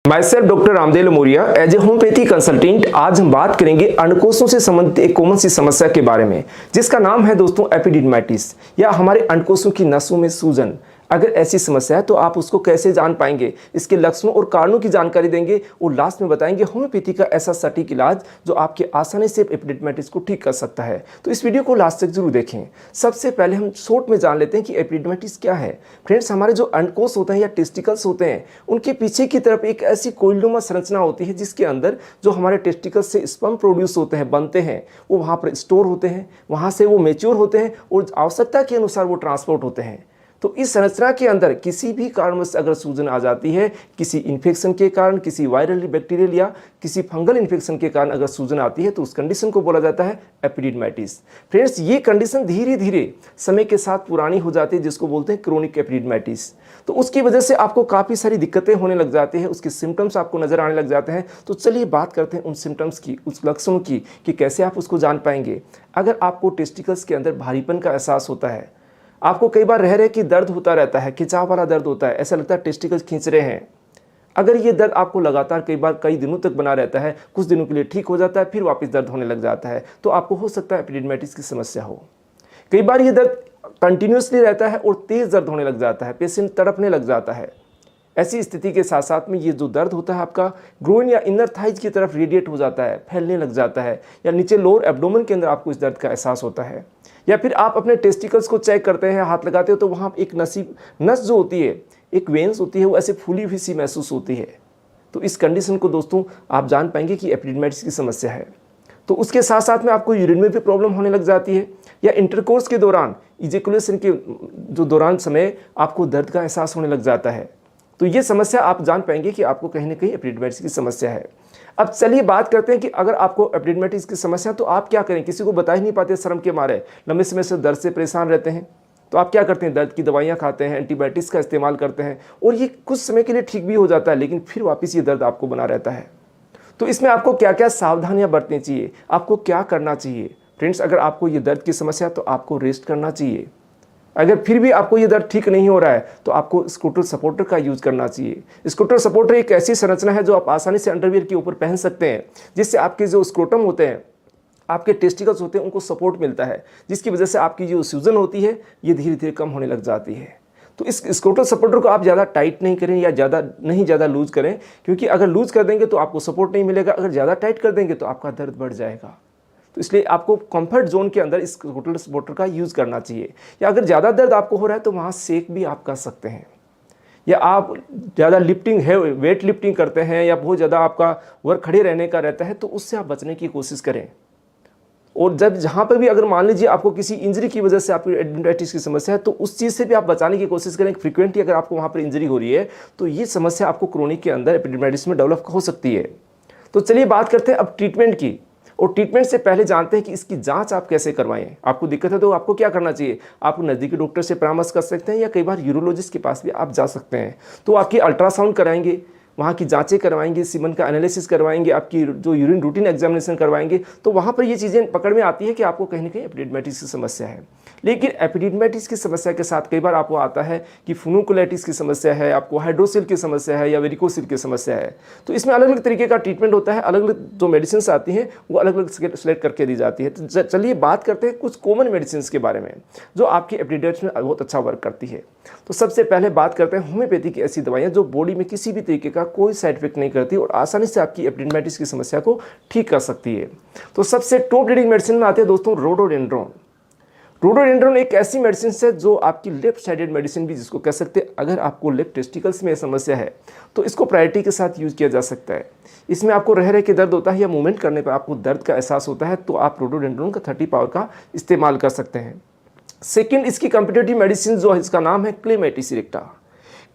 My self doctor Ramdev Lamoria as a homeopathy consultant. आज हम बात करेंगे अंडकोशों से संबंधित एक कॉमन सी समस्या के बारे में, जिसका नाम है दोस्तों एपिडिडमाइटिस या हमारे अंडकोशों की नसों में सूजन। अगर ऐसी समस्या है तो आप उसको कैसे जान पाएंगे, इसके लक्षणों और कारणों की जानकारी देंगे और लास्ट में बताएंगे होम्योपैथी का ऐसा सटीक इलाज जो आपके आसानी से एपिडिडमाइटिस को ठीक कर सकता है। तो इस वीडियो को लास्ट तक जरूर देखें। सबसे पहले हम शॉर्ट में जान लेते हैं कि एपिडिडमाइटिस क्या है। फ्रेंड्स, हमारे जो अंडकोश होते हैं या टेस्टिकल्स होते हैं, उनके पीछे की तरफ एक ऐसी कोइलनुमा संरचना होती है जिसके अंदर जो हमारे टेस्टिकल्स से स्पर्म प्रोड्यूस होते हैं, बनते हैं, वो वहाँ पर स्टोर होते हैं, वहाँ से वो मैच्योर होते हैं और आवश्यकता के अनुसार वो ट्रांसपोर्ट होते हैं। तो इस संरचना के अंदर किसी भी कारणवश अगर सूजन आ जाती है, किसी इन्फेक्शन के कारण, किसी वायरल बैक्टीरियल या किसी फंगल इन्फेक्शन के कारण अगर सूजन आती है तो उस कंडीशन को बोला जाता है एपिडिडमाइटिस। फ्रेंड्स, ये कंडीशन धीरे धीरे समय के साथ पुरानी हो जाती है, जिसको बोलते हैं क्रोनिक एपिडिडमाइटिस। तो उसकी वजह से आपको काफ़ी सारी दिक्कतें होने लग जाती है, उसके सिम्टम्स आपको नजर आने लग जाते हैं। तो चलिए बात करते हैं उन सिम्टम्स की, उस लक्षणों की कि कैसे आप उसको जान पाएंगे। अगर आपको टेस्टिकल्स के अंदर भारीपन का एहसास होता है, आपको कई बार रह कि दर्द होता रहता है, खिंचाव वाला दर्द होता है, ऐसा लगता है टेस्टिकल्स खींच रहे हैं। अगर ये दर्द आपको लगातार कई बार कई दिनों तक बना रहता है, कुछ दिनों के लिए ठीक हो जाता है, फिर वापस दर्द होने लग जाता है, तो आपको हो सकता है एपिडिडमाइटिस की समस्या हो। कई बार ये दर्द कंटिन्यूसली रहता है और तेज दर्द होने लग जाता है, पेशेंट तड़पने लग जाता है। ऐसी स्थिति के साथ साथ में ये जो दर्द होता है आपका ग्रोइन या इनर थाइज की तरफ रेडिएट हो जाता है, फैलने लग जाता है, या नीचे लोअर एब्डोमेन के अंदर आपको इस दर्द का एहसास होता है। या फिर आप अपने टेस्टिकल्स को चेक करते हैं, हाथ लगाते हो तो वहाँ एक नस जो होती है, एक वेन्स होती है, वो ऐसे फूली हुई सी महसूस होती है। तो इस कंडीशन को दोस्तों आप जान पाएंगे कि एपिडिडमाइटिस की समस्या है। तो उसके साथ साथ में आपको यूरिन में भी प्रॉब्लम होने लग जाती है, या इंटरकोर्स के दौरान इजैकुलेशन के जो दौरान समय आपको दर्द का एहसास होने लग जाता है। तो ये समस्या आप जान पाएंगे कि आपको कहीं ना कहीं एपिडिडमाइटिस की समस्या है। अब चलिए बात करते हैं कि अगर आपको एपिडिडमाइटिस की समस्या तो आप क्या करें। किसी को बता ही नहीं पाते शर्म के मारे, लंबे समय से दर्द से परेशान रहते हैं, तो आप क्या करते हैं, दर्द की दवाइयाँ खाते हैं, एंटीबायोटिक्स का इस्तेमाल करते हैं और ये कुछ समय के लिए ठीक भी हो जाता है, लेकिन फिर वापस ये दर्द आपको बना रहता है। तो इसमें आपको क्या क्या सावधानियाँ बरतनी चाहिए, आपको क्या करना चाहिए। फ्रेंड्स, अगर आपको ये दर्द की समस्या तो आपको रेस्ट करना चाहिए। अगर फिर भी आपको ये दर्द ठीक नहीं हो रहा है तो आपको स्क्रोटल सपोर्टर का यूज़ करना चाहिए। स्क्रोटल सपोर्टर एक ऐसी संरचना है जो आप आसानी से अंडरवियर के ऊपर पहन सकते हैं, जिससे आपके जो स्क्रोटम होते हैं, आपके टेस्टिकल्स होते हैं, उनको सपोर्ट मिलता है, जिसकी वजह से आपकी जो सूजन होती है ये धीरे धीरे कम होने लग जाती है। तो इस स्क्रोटल सपोर्टर को आप ज़्यादा टाइट नहीं करें या ज़्यादा लूज करें, क्योंकि अगर लूज कर देंगे तो आपको सपोर्ट नहीं मिलेगा, अगर ज़्यादा टाइट कर देंगे तो आपका दर्द बढ़ जाएगा। तो इसलिए आपको कंफर्ट जोन के अंदर इस स्क्रोटल सपोर्टर का यूज़ करना चाहिए। या अगर ज़्यादा दर्द आपको हो रहा है तो वहाँ सेक भी आप कर सकते हैं। या आप ज़्यादा लिफ्टिंग है, वेट लिफ्टिंग करते हैं, या बहुत ज़्यादा आपका वर्क खड़े रहने का रहता है, तो उससे आप बचने की कोशिश करें। और जब जहाँ पर भी अगर मान लीजिए आपको किसी इंजरी की वजह से आपकी एपिडिडमाइटिस की समस्या है, तो उस चीज़ से भी आप बचाने की कोशिश करें। फ्रीक्वेंटली अगर आपको वहाँ पर इंजरी हो रही है तो ये समस्या आपको क्रोनिक के अंदर एपिडिडमाइटिस में डेवलप हो सकती है। तो चलिए बात करते हैं अब ट्रीटमेंट की। और ट्रीटमेंट से पहले जानते हैं कि इसकी जांच आप कैसे करवाएं। आपको दिक्कत है तो आपको क्या करना चाहिए, आप नज़दीकी डॉक्टर से परामर्श कर सकते हैं, या कई बार यूरोलॉजिस्ट के पास भी आप जा सकते हैं। तो आपकी अल्ट्रासाउंड कराएंगे, वहाँ की जांचें करवाएंगे, सीमन का एनालिसिस करवाएंगे, आपकी जो यूरिन रूटीन एग्जामिनेशन करवाएंगे, तो वहाँ पर ये चीज़ें पकड़ में आती है कि आपको कहीं ना कहीं एपिडिडमाइटिस की समस्या है। लेकिन एपिडिडमाइटिस की समस्या के साथ कई बार आपको आता है कि फुनुकुलाइटिस की समस्या है, आपको हाइड्रोसिल की समस्या है, या वेरिकोसिल की समस्या है। तो इसमें अलग अलग तरीके का ट्रीटमेंट होता है, अलग अलग जो मेडिसिन आती हैं वो अलग अलग सेलेक्ट करके दी जाती है। तो चलिए बात करते हैं कुछ कॉमन मेडिसिन के बारे में जो आपकी एपिडिडमाइटिस में बहुत अच्छा वर्क करती है। तो सबसे पहले बात करते हैं होम्योपैथी की ऐसी दवाइयाँ जो बॉडी में किसी भी तरीके का कोई साइड इफेक्ट नहीं करती और आसानी से आपकी एपिडिडमाइटिस की समस्या को ठीक कर सकती है। तो सबसे टॉप लीडिंग मेडिसिन में आते हैं दोस्तों रोडोडेंड्रोन। रोडोडेंड्रोन एक ऐसी मेडिसिन है जो आपकी लेफ्ट साइडेड मेडिसिन भी जिसको कह सकते हैं। अगर आपको लेफ्ट टेस्टिकल्स में समस्या है तो इसको प्रायोरिटी के साथ यूज किया जा सकता है। इसमें आपको रह के दर्द होता है या मूवमेंट करने पर आपको दर्द का एहसास होता है, तो आप रोडोडेंड्रोन का 30 पावर का इस्तेमाल कर सकते हैं। सेकेंड, इसकी कम्पिटेटिव मेडिसिन जो है इसका नाम है क्लेमेटिस इरेक्टा।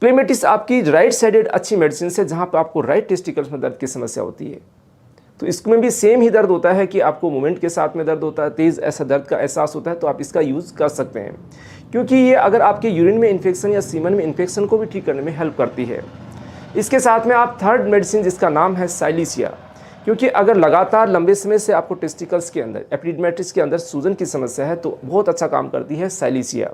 क्लेमेटिस आपकी राइट साइडेड अच्छी मेडिसिन है जहाँ पर आपको राइट टेस्टिकल्स में दर्द की समस्या होती है। तो इसमें भी सेम ही दर्द होता है कि आपको मूवमेंट के साथ में दर्द होता है, तेज़ ऐसा दर्द का एहसास होता है, तो आप इसका यूज़ कर सकते हैं, क्योंकि ये अगर आपके यूरिन में इन्फेक्शन या सीमन में इन्फेक्शन को भी ठीक करने में हेल्प करती है। इसके साथ में आप थर्ड मेडिसिन जिसका नाम है साइलिसिया, क्योंकि अगर लगातार लंबे समय से आपको टेस्टिकल्स के अंदर एपिडिडमाइटिस के अंदर सूजन की समस्या है तो बहुत अच्छा काम करती है साइलिसिया।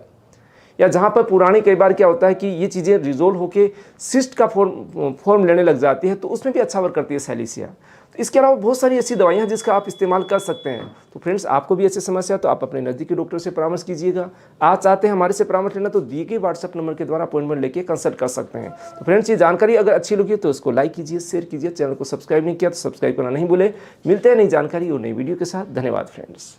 या जहाँ पर पुराने कई बार क्या होता है कि ये चीज़ें रिजोल्व होकर सिस्ट का फॉर्म लेने लग जाती है, तो उसमें भी अच्छा वर्क करती है सैलिसिया। तो इसके अलावा बहुत सारी ऐसी दवाइयाँ हैं जिसका आप इस्तेमाल कर सकते हैं। तो फ्रेंड्स, आपको भी ऐसी समस्या है तो आप अपने नज़दीकी डॉक्टर से परामर्श कीजिएगा। आज चाहते हैं हमारे से परामर्श लेना तो दिए गए व्हाट्सएप नंबर के द्वारा अपॉइंटमेंट लेके कंसल्ट कर सकते हैं। तो फ्रेंड्स, ये जानकारी अगर अच्छी लगी तो इसको लाइक कीजिए, शेयर कीजिए। चैनल को सब्सक्राइब नहीं किया तो सब्सक्राइब करना नहीं भूले। मिलते हैं नई जानकारी और नई वीडियो के साथ। धन्यवाद फ्रेंड्स।